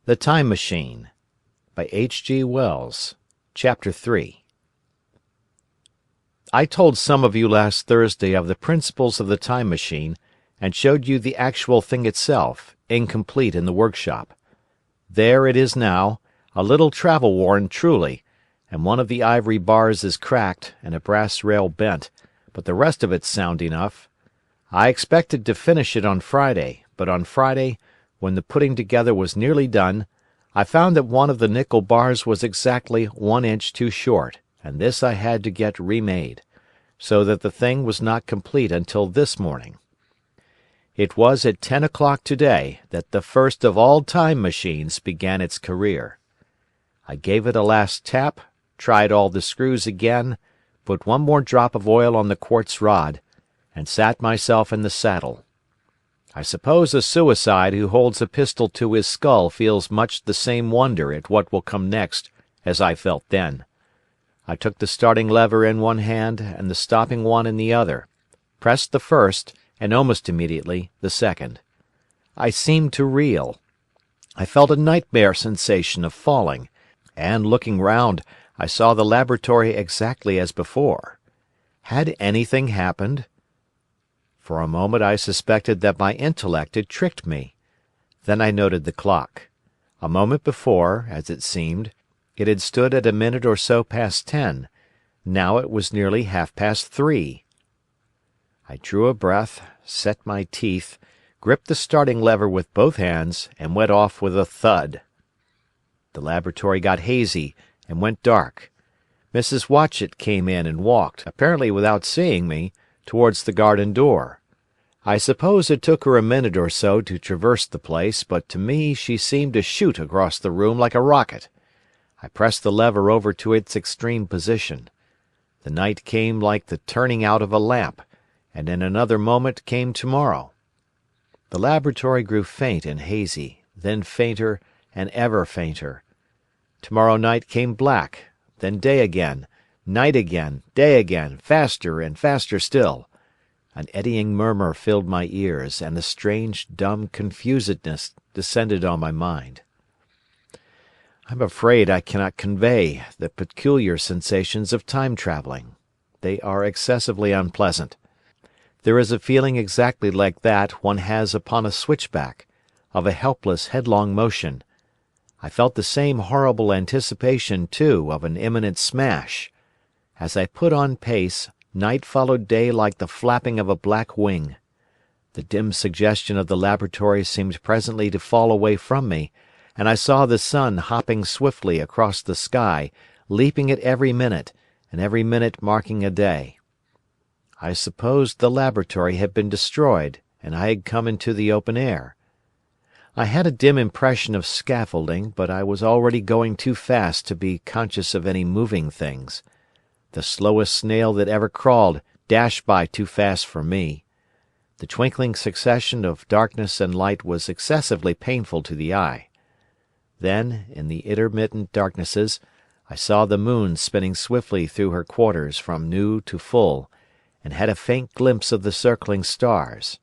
The Time Machine by H.G. Wells. Chapter 3. I told some of you last Thursday of the principles of the Time Machine, and showed you the actual thing itself, incomplete in the workshop. There it is now, a little travel-worn truly, and one of the ivory bars is cracked, and a brass rail bent, but the rest of it's sound enough. I expected to finish it on Friday, but on Friday, when the putting together was nearly done, I found that one of the nickel bars was exactly 1 inch too short, and this I had to get remade, so that the thing was not complete until this morning. It was at 10 o'clock today that the first of all time machines began its career. I gave it a last tap, tried all the screws again, put one more drop of oil on the quartz rod, and sat myself in the saddle. I suppose a suicide who holds a pistol to his skull feels much the same wonder at what will come next as I felt then. I took the starting lever in one hand and the stopping one in the other, pressed the first, and almost immediately the second. I seemed to reel. I felt a nightmare sensation of falling, and looking round, I saw the laboratory exactly as before. Had anything happened? For a moment I suspected that my intellect had tricked me. Then I noted the clock. A moment before, as it seemed, it had stood at a minute or so past 10. Now it was nearly half-past 3. I drew a breath, set my teeth, gripped the starting lever with both hands, and went off with a thud. The laboratory got hazy and went dark. Mrs. Watchett came in and walked, apparently without seeing me, towards the garden door. I suppose it took her a minute or so to traverse the place, but to me she seemed to shoot across the room like a rocket. I pressed the lever over to its extreme position. The night came like the turning out of a lamp, and in another moment came tomorrow. The laboratory grew faint and hazy, then fainter and ever fainter. Tomorrow night came black, then day again, night again, day again, faster and faster still. An eddying murmur filled my ears, and a strange, dumb confusedness descended on my mind. I'm afraid I cannot convey the peculiar sensations of time travelling. They are excessively unpleasant. There is a feeling exactly like that one has upon a switchback, of a helpless, headlong motion. I felt the same horrible anticipation, too, of an imminent smash. As I put on pace, night followed day like the flapping of a black wing. The dim suggestion of the laboratory seemed presently to fall away from me, and I saw the sun hopping swiftly across the sky, leaping at every minute, and every minute marking a day. I supposed the laboratory had been destroyed, and I had come into the open air. I had a dim impression of scaffolding, but I was already going too fast to be conscious of any moving things. The slowest snail that ever crawled dashed by too fast for me. The twinkling succession of darkness and light was excessively painful to the eye. Then, in the intermittent darknesses, I saw the moon spinning swiftly through her quarters from new to full, and had a faint glimpse of the circling stars.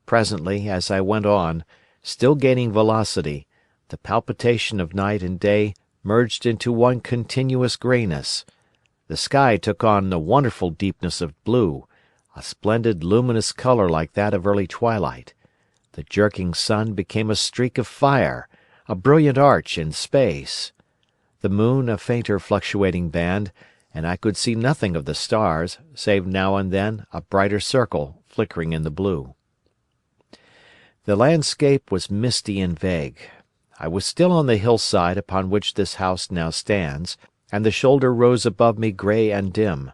Presently, as I went on, still gaining velocity, the palpitation of night and day merged into one continuous greyness. The sky took on a wonderful deepness of blue, a splendid luminous colour like that of early twilight. The jerking sun became a streak of fire, a brilliant arch in space. The moon a fainter fluctuating band, and I could see nothing of the stars, save now and then a brighter circle flickering in the blue. The landscape was misty and vague. I was still on the hillside upon which this house now stands, and the shoulder rose above me grey and dim.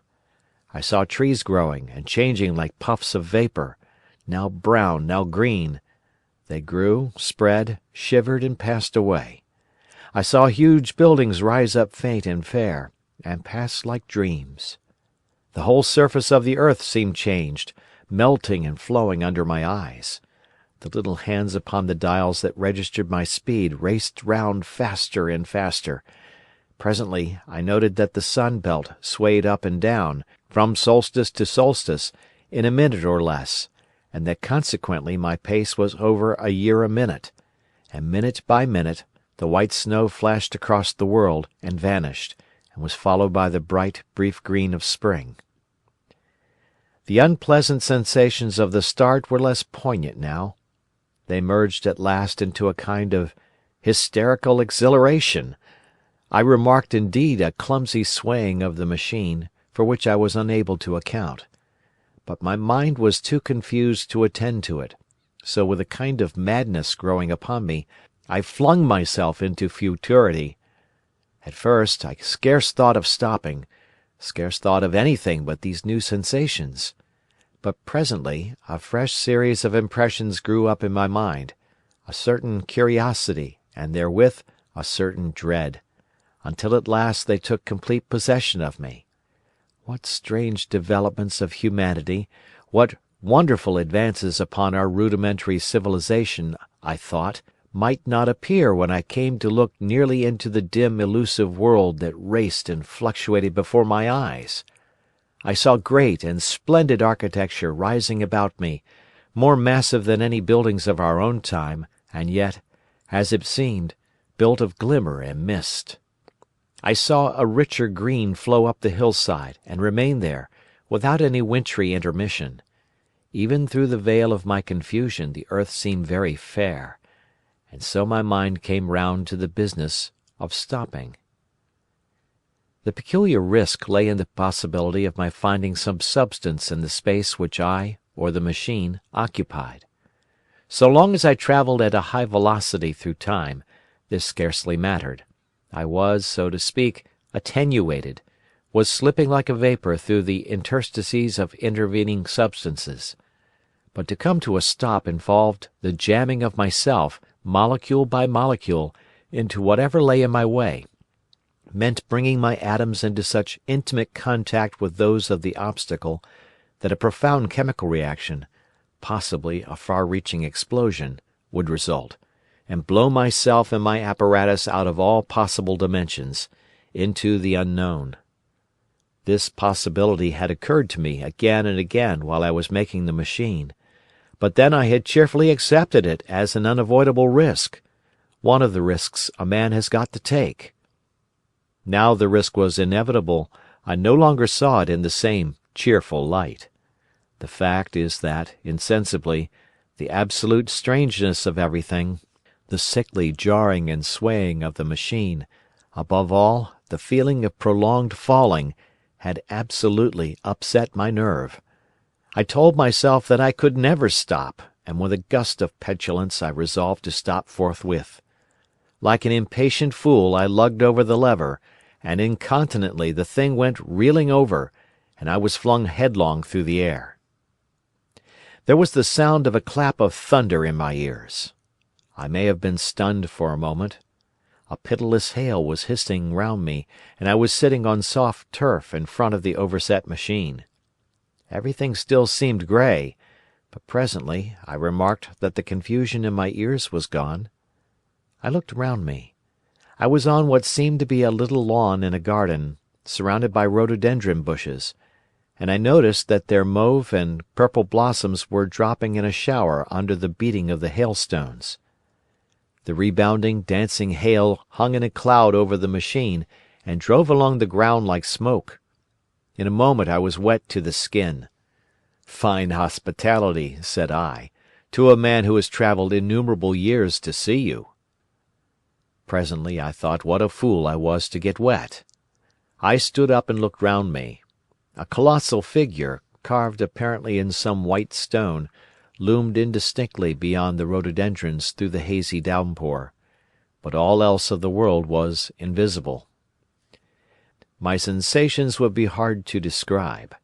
I saw trees growing and changing like puffs of vapour, now brown, now green. They grew, spread, shivered, and passed away. I saw huge buildings rise up faint and fair, and pass like dreams. The whole surface of the earth seemed changed, melting and flowing under my eyes. The little hands upon the dials that registered my speed raced round faster and faster. Presently I noted that the sun belt swayed up and down, from solstice to solstice, in a minute or less, and that consequently my pace was over a year a minute, and minute by minute The white snow flashed across the world and vanished, and was followed by the bright, brief green of spring. The unpleasant sensations of the start were less poignant now. They merged at last into a kind of hysterical exhilaration. I remarked indeed a clumsy swaying of the machine, for which I was unable to account. But my mind was too confused to attend to it, so with a kind of madness growing upon me, I flung myself into futurity. At first I scarce thought of stopping, scarce thought of anything but these new sensations. But presently a fresh series of impressions grew up in my mind, a certain curiosity, and therewith a certain dread, until at last they took complete possession of me. What strange developments of humanity, what wonderful advances upon our rudimentary civilization, I thought, might not appear when I came to look nearly into the dim elusive world that raced and fluctuated before my eyes. I saw great and splendid architecture rising about me, more massive than any buildings of our own time, and yet, as it seemed, built of glimmer and mist. I saw a richer green flow up the hillside and remain there, without any wintry intermission. Even through the veil of my confusion the earth seemed very fair, and so my mind came round to the business of stopping. The peculiar risk lay in the possibility of my finding some substance in the space which I, or the machine, occupied. So long as I travelled at a high velocity through time, this scarcely mattered. I was, so to speak, attenuated, was slipping like a vapour through the interstices of intervening substances. But to come to a stop involved the jamming of myself, molecule by molecule, into whatever lay in my way, meant bringing my atoms into such intimate contact with those of the obstacle that a profound chemical reaction, possibly a far-reaching explosion, would result, and blow myself and my apparatus out of all possible dimensions, into the unknown. This possibility had occurred to me again and again while I was making the machine, but then I had cheerfully accepted it as an unavoidable risk, one of the risks a man has got to take. Now the risk was inevitable, I no longer saw it in the same cheerful light. The fact is that, insensibly, the absolute strangeness of everything, the sickly jarring and swaying of the machine, above all, the feeling of prolonged falling, had absolutely upset my nerve. I told myself that I could never stop, and with a gust of petulance I resolved to stop forthwith. Like an impatient fool I lugged over the lever, and incontinently the thing went reeling over, and I was flung headlong through the air. There was the sound of a clap of thunder in my ears. I may have been stunned for a moment. A pitiless hail was hissing round me, and I was sitting on soft turf in front of the overset machine. Everything still seemed grey, but presently I remarked that the confusion in my ears was gone. I looked round me. I was on what seemed to be a little lawn in a garden, surrounded by rhododendron bushes, and I noticed that their mauve and purple blossoms were dropping in a shower under the beating of the hailstones. The rebounding, dancing hail hung in a cloud over the machine, and drove along the ground like smoke. In a moment I was wet to the skin. "Fine hospitality," said I, "to a man who has travelled innumerable years to see you." Presently I thought what a fool I was to get wet. I stood up and looked round me. A colossal figure, carved apparently in some white stone, loomed indistinctly beyond the rhododendrons through the hazy downpour, but all else of the world was invisible. My sensations would be hard to describe.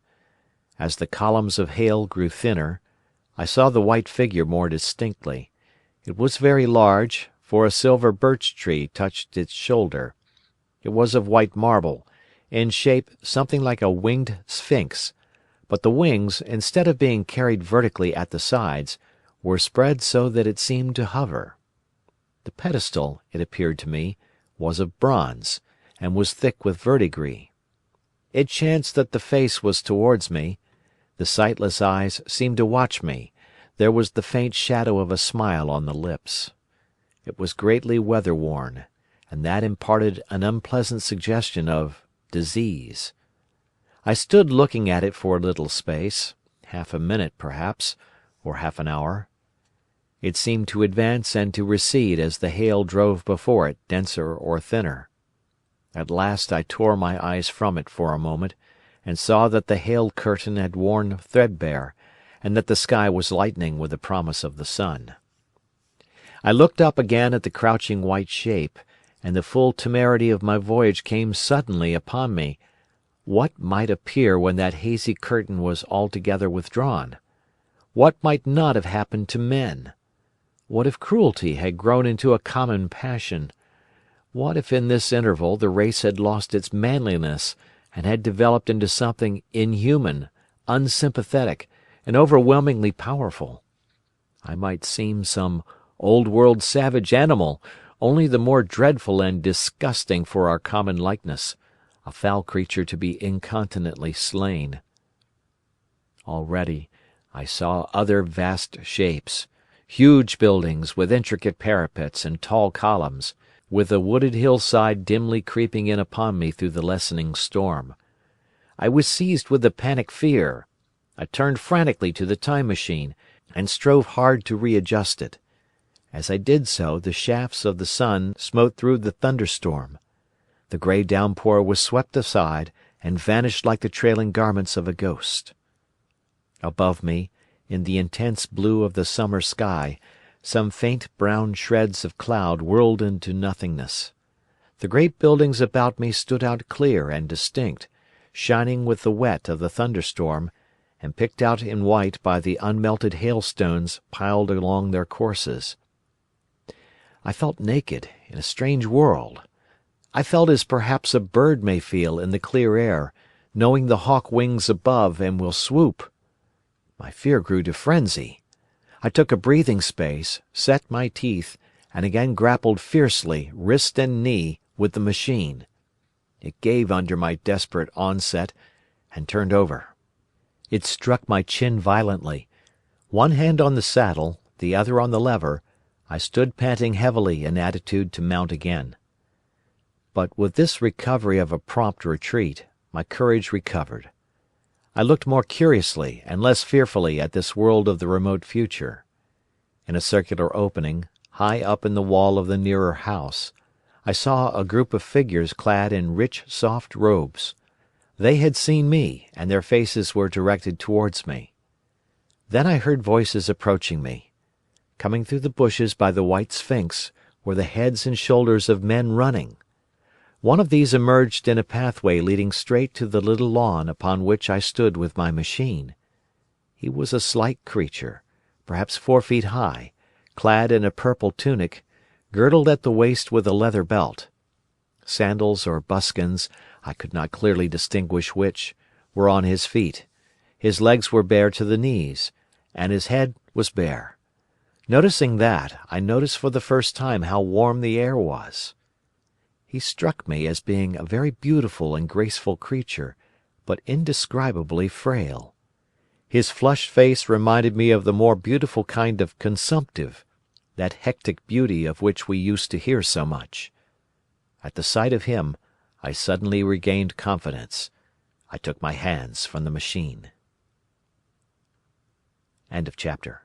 As the columns of hail grew thinner, I saw the white figure more distinctly. It was very large, for a silver birch tree touched its shoulder. It was of white marble, in shape something like a winged sphinx, but the wings, instead of being carried vertically at the sides, were spread so that it seemed to hover. The pedestal, it appeared to me, was of bronze, and was thick with verdigris. It chanced that the face was towards me. The sightless eyes seemed to watch me. There was the faint shadow of a smile on the lips. It was greatly weather-worn, and that imparted an unpleasant suggestion of disease. I stood looking at it for a little space, half a minute perhaps, or half an hour. It seemed to advance and to recede as the hail drove before it, denser or thinner. At last I tore my eyes from it for a moment, and saw that the hail curtain had worn threadbare, and that the sky was lightening with the promise of the sun. I looked up again at the crouching white shape, and the full temerity of my voyage came suddenly upon me. What might appear when that hazy curtain was altogether withdrawn? What might not have happened to men? What if cruelty had grown into a common passion? What if in this interval the race had lost its manliness and had developed into something inhuman, unsympathetic, and overwhelmingly powerful? I might seem some old-world savage animal, only the more dreadful and disgusting for our common likeness, a foul creature to be incontinently slain. Already I saw other vast shapes, huge buildings with intricate parapets and tall columns, with a wooded hillside dimly creeping in upon me through the lessening storm. I was seized with a panic fear. I turned frantically to the Time Machine, and strove hard to readjust it. As I did so, the shafts of the sun smote through the thunderstorm. The grey downpour was swept aside and vanished like the trailing garments of a ghost. Above me, in the intense blue of the summer sky, some faint brown shreds of cloud whirled into nothingness. The great buildings about me stood out clear and distinct, shining with the wet of the thunderstorm, and picked out in white by the unmelted hailstones piled along their courses. I felt naked in a strange world. I felt as perhaps a bird may feel in the clear air, knowing the hawk wings above and will swoop. My fear grew to frenzy. I took a breathing space, set my teeth, and again grappled fiercely, wrist and knee, with the machine. It gave under my desperate onset, and turned over. It struck my chin violently. One hand on the saddle, the other on the lever, I stood panting heavily in attitude to mount again. But with this recovery of a prompt retreat, my courage recovered. I looked more curiously and less fearfully at this world of the remote future. In a circular opening, high up in the wall of the nearer house, I saw a group of figures clad in rich soft robes. They had seen me, and their faces were directed towards me. Then I heard voices approaching me. Coming through the bushes by the white sphinx were the heads and shoulders of men running. One of these emerged in a pathway leading straight to the little lawn upon which I stood with my machine. He was a slight creature, perhaps 4 feet high, clad in a purple tunic, girdled at the waist with a leather belt. Sandals or buskins, I could not clearly distinguish which, were on his feet. His legs were bare to the knees, and his head was bare. Noticing that, I noticed for the first time how warm the air was. He struck me as being a very beautiful and graceful creature, but indescribably frail. His flushed face reminded me of the more beautiful kind of consumptive, that hectic beauty of which we used to hear so much. At the sight of him, I suddenly regained confidence. I took my hands from the machine. End of chapter.